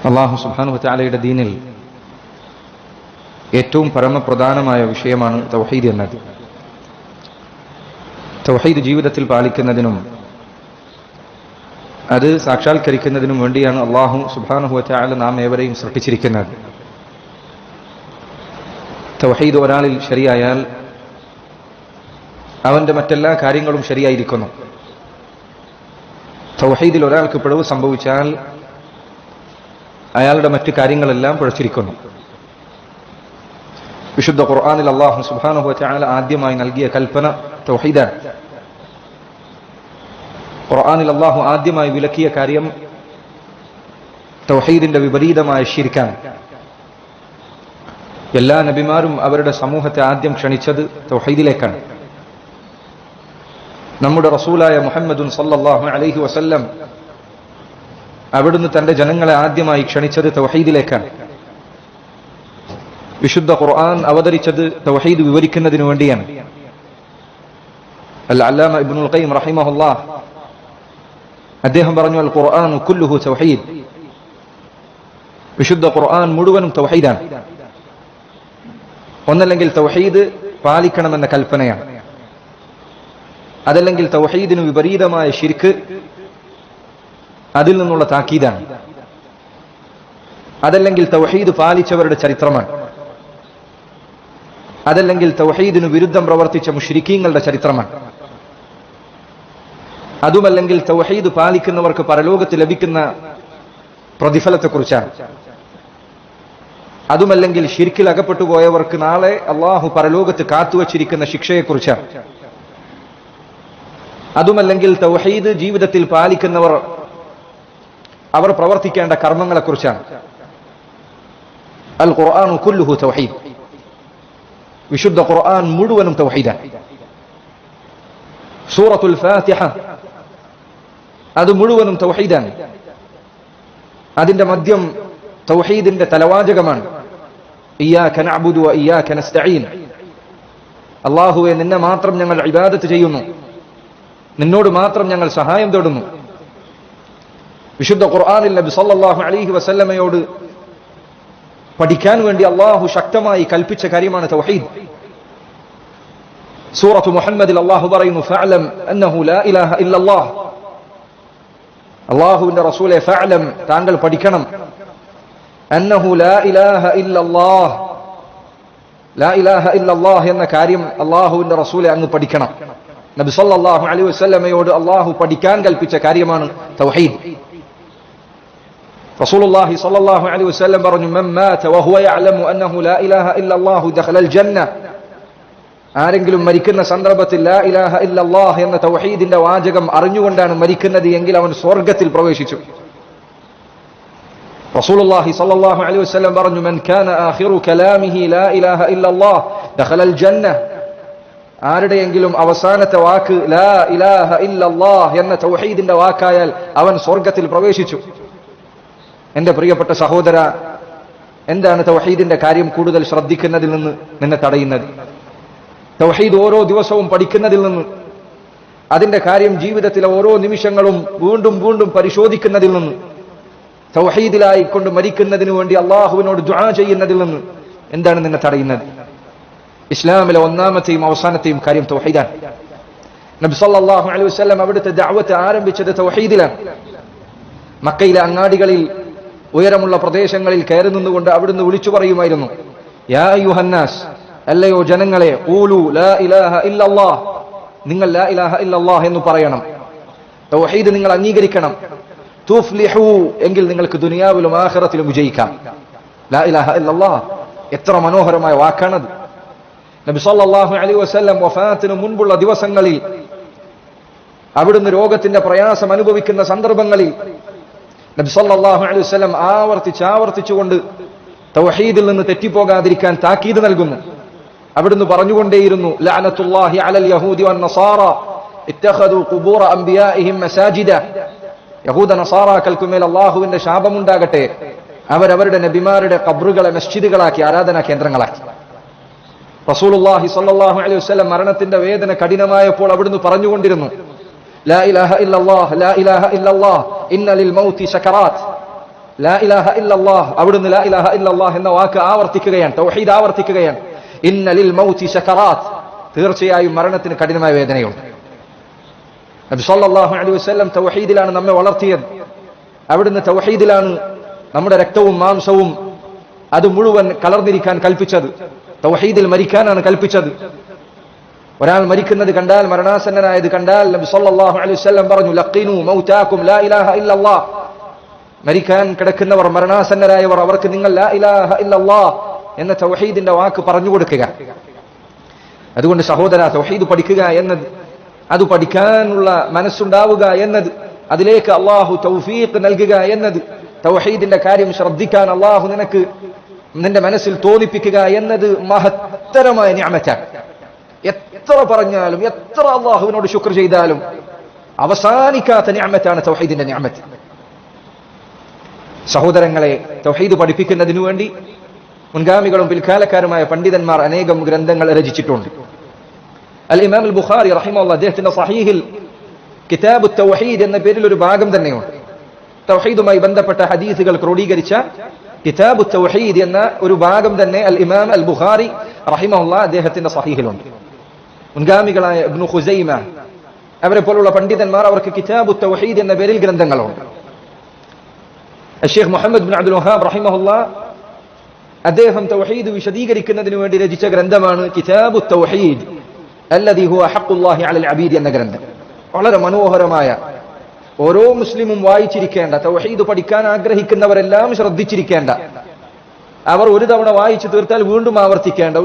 അല്ലാഹു സുബ്ഹാനഹു വതആലയുടെ ദീനിൽ ഏറ്റവും പരമപ്രധാനമായ വിഷയമാണ് തൗഹീദ് എന്നത്. തൗഹീദ് ജീവിതത്തിൽ പാലിക്കുന്നതിനും അത് സാക്ഷാത്കരിക്കുന്നതിനും വേണ്ടിയാണ് അല്ലാഹു സുബ്ഹാനഹു വതആല നാം ഏവരെയും സൃഷ്ടിച്ചിരിക്കുന്നത്. തൗഹീദ് ഒരാളിൽ ശരിയായാൽ അവന്റെ മറ്റെല്ലാ കാര്യങ്ങളും ശരിയായിരിക്കുന്നു. തൗഹീദിൽ ഒരാൾക്ക് പിഴവ് സംഭവിച്ചാൽ അയാളുടെ മറ്റു കാര്യങ്ങളെല്ലാം പിഴച്ചിരിക്കുന്നു. വിശുദ്ധ ഖുർആനിൽ അല്ലാഹു സുബ്ഹാനഹു വതആല ആദ്യമായി നൽകിയ കൽപ്പന തൗഹീദാണ്. ഖുർആനിൽ അല്ലാഹു ആദ്യമായി വിലക്കിയ കാര്യം തൗഹീദിന്റെ വിപരീതമായ ശിർക്കാണ്. എല്ലാ നബിമാരും അവരുടെ സമൂഹത്തെ ആദ്യം ക്ഷണിച്ചത് തൗഹീദിലേക്കാണ്. നമ്മുടെ റസൂലായ മുഹമ്മദുൻ സല്ലല്ലാഹു അലൈഹി വസല്ലം അവിടുന്ന് തന്റെ ജനങ്ങളെ ആദ്യമായി ക്ഷണിച്ചത് തൗഹീദിലേക്കാണ്. വിശുദ്ധ ഖുർആൻ അവതരിച്ചത് തൗഹീദ് വിവരിക്കുന്നതിനു വേണ്ടിയാണ്. അൽ-അല്ലാമ ഇബ്നുൽ ഖയ്യിം റഹിമഹുല്ലാഹ് അദ്ദേഹം പറഞ്ഞു, അൽ ഖുർആൻ കുല്ലുഹു തൗഹീദ്. വിശുദ്ധ ഖുർആൻ മുഴുവനും തൗഹീദാണ്. ഒന്നല്ലെങ്കിൽ തൗഹീദ് പാലിക്കണമെന്ന കൽപ്പനയാണ്, അതല്ലെങ്കിൽ തൗഹീദിന് വിപരീതമായ ശിർക്ക്, അതിൽ നിന്നുള്ള താക്കീതാണ്, അതല്ലെങ്കിൽ തൗഹീദ് പാലിച്ചവരുടെ ചരിത്രമാണ്, അതല്ലെങ്കിൽ തൗഹീദിന് വിരുദ്ധം പ്രവർത്തിച്ച മുശ്രിക്കീങ്ങളുടെ ചരിത്രമാണ്, അതുമല്ലെങ്കിൽ തൗഹീദ് പാലിക്കുന്നവർക്ക് പരലോകത്ത് ലഭിക്കുന്ന പ്രതിഫലത്തെക്കുറിച്ചാണ്, അതുമല്ലെങ്കിൽ ശിർക്കിൽ അകപ്പെട്ടു പോയവർക്ക് നാളെ അള്ളാഹു പരലോകത്ത് കാത്തുവച്ചിരിക്കുന്ന ശിക്ഷയെക്കുറിച്ചാണ്, അതുമല്ലെങ്കിൽ തൗഹീദ് ജീവിതത്തിൽ പാലിക്കുന്നവർ അവർ പ്രവർത്തിക്കേണ്ട കർമ്മങ്ങളെക്കുറിച്ചാണ്. അൽ ഖുർആൻ കുല്ലുഹു തൗഹീദ്. വിശുദ്ധ ഖുർആൻ മുഴുവനും തൗഹീദാണ്. സൂറത്തുൽ ഫാത്തിഹ അത് മുഴുവനും തൗഹീദാണ്. അതിന്റെ മധ്യം തൗഹീദിന്റെ തലവാചകമാണ്, ഇയ്യാക നഅ്ബുദു വ ഇയ്യാക നസ്തഈൻ. അല്ലാഹുവേ, നിന്നെ മാത്രം ഞങ്ങൾ ഇബാദത്ത് ചെയ്യുന്നു, നിന്നോട് മാത്രം ഞങ്ങൾ സഹായം തേടുന്നു. വിശുദ്ധ ഖുർആനിൽ നബി സല്ലല്ലാഹു അലൈഹി വസല്ലമയോട് പഠിക്കാൻ വേണ്ടി അല്ലാഹു ശക്തമായി കൽപ്പിച്ച കാര്യമാണ് തൗഹീദ്. സൂറത്തു മുഹമ്മദിൽ അല്ലാഹു പറയുന്നു, ഫഅലം അന്നഹു ലാ ഇലാഹ ഇല്ലല്ലാഹ്. അല്ലാഹുവിന്റെ റസൂലേ, ഫഅലം, താങ്കൾ പഠിക്കണം, അന്നഹു ലാ ഇലാഹ ഇല്ലല്ലാഹ്, ലാ ഇലാഹ ഇല്ലല്ലാഹ് എന്ന കാര്യം അല്ലാഹുവിന്റെ റസൂലേ അങ്ങ് പഠിക്കണം. നബി സല്ലല്ലാഹു അലൈഹി വസല്ലമയോട് അല്ലാഹു പഠിക്കാൻ കൽപ്പിച്ച കാര്യമാണ് തൗഹീദ്. റസൂലുള്ളാഹി സ്വല്ലല്ലാഹു അലൈഹി വസല്ലം പറഞ്ഞു, മൻ മാത വഹുവ യഅലമു അന്നഹു ലാ ഇലാഹ ഇല്ലല്ലാഹു ദഖലൽ ജന്ന. ആരെങ്കിലും മരിക്കുന്ന സന്ദർഭത്തിൽ ലാ ഇലാഹ ഇല്ലല്ലാഹ് എന്ന തൗഹീദിന്റെ വാചകം അറിഞ്ഞുകൊണ്ടാണ് മരിക്കുന്നത് എങ്കിൽ അവൻ സ്വർഗ്ഗത്തിൽ പ്രവേശിച്ചു. റസൂലുള്ളാഹി സ്വല്ലല്ലാഹു അലൈഹി വസല്ലം പറഞ്ഞു, മൻ കാന ആഖിറു കലാമിഹി ലാ ഇലാഹ ഇല്ലല്ലാഹ് ദഖലൽ ജന്ന. ആരുടെയെങ്കിലും അവസാനത്തെ വാക്ക് ലാ ഇലാഹ ഇല്ലല്ലാഹ് എന്ന തൗഹീദിന്റെ വാക്കായാൽ അവൻ സ്വർഗ്ഗത്തിൽ പ്രവേശിച്ചു. എന്റെ പ്രിയപ്പെട്ട സഹോദര, എന്താണ് തൗഹീദിന്റെ കാര്യം കൂടുതൽ ശ്രദ്ധിക്കുന്നതിൽ നിന്ന് നിന്നെ തടയുന്നത്? തൗഹീദ് ഓരോ ദിവസവും പഠിക്കുന്നതിൽ നിന്ന്, അതിന്റെ കാര്യം ജീവിതത്തിലെ ഓരോ നിമിഷങ്ങളും വീണ്ടും വീണ്ടും പരിശോധിക്കുന്നതിൽ നിന്ന്, തൗഹീദിലായിക്കൊണ്ട് മരിക്കുന്നതിന് വേണ്ടി അള്ളാഹുവിനോട് ദുആ ചെയ്യുന്നതിൽ നിന്ന് എന്താണ് നിന്നെ തടയുന്നത്? ഇസ്ലാമിലെ ഒന്നാമത്തെയും അവസാനത്തെയും കാര്യം തൗഹീദാണ്. നബി സല്ലല്ലാഹു അലൈഹി വസല്ലം അവിടുത്തെ ദഅവത്ത് ആരംഭിച്ചത് തൗഹീദിലാണ്. മക്കയിലെ അങ്ങാടികളിൽ, ഉയരമുള്ള പ്രദേശങ്ങളിൽ കയറി നിന്നുകൊണ്ട് അവിടുന്ന് വിളിച്ചു പറയുമായിരുന്നു, യാ അയ്യുഹന്നാസ്, അല്ലയോ ജനങ്ങളെ, ഖൂലു ലാ ഇലാഹ ഇല്ലല്ലാഹ്, നിങ്ങൾ ലാ ഇലാഹ ഇല്ലല്ലാഹ് എന്ന് പറയണം, തൗഹീദ് നിങ്ങൾ അംഗീകരിക്കണം, തുഫ്ലിഹു, എങ്കിൽ നിങ്ങൾക്ക് ദുനിയാവിലും ആഖിറത്തിലും വിജയിക്കാം. ലാ ഇലാഹ ഇല്ലല്ലാഹ്, എത്ര മനോഹരമായ വാക്കാണത്. നബി സല്ലല്ലാഹു അലൈഹി വസല്ലം വഫാത്തിന് മുൻപുള്ള ദിവസങ്ങളിൽ, അവിടുന്ന് രോഗത്തിന്റെ പ്രയാസം അനുഭവിക്കുന്ന സന്ദർഭങ്ങളിൽ നബി സല്ലല്ലാഹു അലൈഹി വസല്ലം ആവർത്തിച്ചുകൊണ്ട് തൗഹീദിൽ നിന്ന് തെറ്റിപ്പോകാതിരിക്കാൻ താക്കീത് നൽകുന്നു. അവിടുന്ന് പറഞ്ഞുകൊണ്ടേയിരുന്നു, ലഅനത്തുല്ലാഹി അലൽ യഹൂദി വൻ നസാറ ഇത്തഖദു ഖുബൂറ അംബിയാഇഹിം മസാജിദ. യഹൂദ നസാറാക്കൾക്കുമേൽ അല്ലാഹുവിന്റെ ശാപമുണ്ടാകട്ടെ, അവരവരുടെ നബിമാരുടെ ഖബ്റുകളെ മസ്ജിദുകളാക്കി, ആരാധനാ കേന്ദ്രങ്ങളാക്കി. റസൂലുള്ളാഹി സ്വല്ലല്ലാഹു അലൈഹി വസല്ലം മരണത്തിന്റെ വേദന കഠിനമായപ്പോൾ അവിടുന്ന് പറഞ്ഞുകൊണ്ടിരുന്നു, ലാ ഇലാഹ ഇല്ലല്ലാഹ്, ലാ ഇലാഹ ഇല്ലല്ലാഹ്, ഇന്ന ലിൽ മൗതി സകറാത്ത്, ലാ ഇലാഹ ഇല്ലല്ലാഹ്, അവിടുന്ന് ലാ ഇലാഹ ഇല്ലല്ലാഹ് എന്ന വാക്ക് ആവർത്തിക്കുകയാണ്, തൗഹീദ് ആവർത്തിക്കുകയാണ്. ഇന്ന ലിൽ മൗതി സകറാത്ത്, തീർച്ചയായും മരണത്തിന് കഠിനമായ വേദനയുണ്ട്. നബി സല്ലല്ലാഹു അലൈഹി വസല്ലം തൗഹീദിലാണ് നമ്മെ വളർത്തിയത്. അവിടുന്ന് തൗഹീദിലാണ് നമ്മുടെ രക്തവും മാംസവും അത് മുഴുവൻ കലർന്നിരിക്കാൻ കൽപ്പിച്ചത്. തൗഹീദിൽ മരിക്കാനാണ് കൽപ്പിച്ചത്. ഒരാൾ മരിക്കുന്നത് കണ്ടാൽ, മരണാസന്നനായത് കണ്ടാൽ നബി സല്ലല്ലാഹു അലൈഹി വസല്ലം പറഞ്ഞു, ലഖീനു മൗതാകും ലാ ഇലാഹ ഇല്ലല്ലാഹ്. മരിക്കാൻ കിടക്കുന്നവർ, മരണാസന്നരായവർ, അവർക്ക് നിങ്ങൾ ലാ ഇലാഹ ഇല്ലല്ലാഹ് എന്ന തൗഹീദിന്റെ വാക്ക് പറഞ്ഞു കൊടുക്കുക. അതുകൊണ്ട് സഹോദര, തൗഹീദ് പഠിക്കുക എന്നത്, അത് പഠിക്കാനുള്ള മനസ്സുണ്ടാവുക എന്നത്, അതിലേക്ക് അള്ളാഹു തൗഫീഖ് നൽകുക എന്നത്, തൗഹീദിന്റെ കാര്യം ശ്രദ്ധിക്കാൻ അള്ളാഹു നിനക്ക് നിന്റെ മനസ്സിൽ തോന്നിപ്പിക്കുക എന്നത് മഹത്തരമായ നിഅമത്താണ്. എത്ര പറഞ്ഞാലും എത്ര അള്ളാഹുവിനോട് ശുക്ർ ചെയ്താലും അവസാനിക്കാത്ത നിഅമത്താണ് തൗഹീദിന്റെ നിഅമത്ത്. സഹോദരങ്ങളെ, തൗഹീദ് പഠിപ്പിക്കുന്നതിനു വേണ്ടി മുൻഗാമികളും പിൽക്കാലക്കാരുമായ പണ്ഡിതന്മാർ അനേകം ഗ്രന്ഥങ്ങൾ രചിച്ചിട്ടുണ്ട്. അൽ ഇമാം അൽ ബുഖാരി റഹിമഹുല്ലാഹ് അദ്ദേഹത്തിന്റെ സഹീഹിൽ കിതാബ് തൗഹീദ് എന്ന പേരിൽ ഒരു ഭാഗം തന്നെയുണ്ട്. തൗഹീദുമായി ബന്ധപ്പെട്ട ഹദീസുകൾ ക്രോഡീകരിച്ച കിതാബ് തൗഹീദ് എന്ന ഒരു ഭാഗം തന്നെ അൽ ഇമാം അൽ ബുഖാരി റഹിമഹുല്ലാഹ് അദ്ദേഹത്തിന്റെ സഹീഹിലുണ്ട്. മുൻഗാമികളായ ഇബ്നു ഖുസൈമ അവരെ പോലുള്ള പണ്ഡിതന്മാർ അവർക്ക് കിതാബ് തൗഹീദ് എന്ന പേരിൽ ഗ്രന്ഥങ്ങളുണ്ട്. ഷെയ്ഖ് മുഹമ്മദ് ബിൻ അബ്ദുൽ വഹാബ് റഹിമഹുല്ലാഹ് അദ്ദേഹം തൗഹീദ് വിശദീകരിക്കുന്നതിന് വേണ്ടി രചിച്ച ഗ്രന്ഥമാണ് കിതാബു തൗഹീദ് അല്ലദീ ഹുവ ഹഖ്ഖുല്ലാഹി അലൽ അബീദ് എന്ന ഗ്രന്ഥം. വളരെ മനോഹരമായ, ഓരോ മുസ്ലിമും വായിച്ചിരിക്കേണ്ട, തൗഹീദ് പഠിക്കാൻ ആഗ്രഹിക്കുന്നവരെല്ലാം ശ്രദ്ധിച്ചിരിക്കേണ്ട, അവർ ഒരു തവണ വായിച്ചു തീർത്താൽ വീണ്ടും ആവർത്തിക്കേണ്ട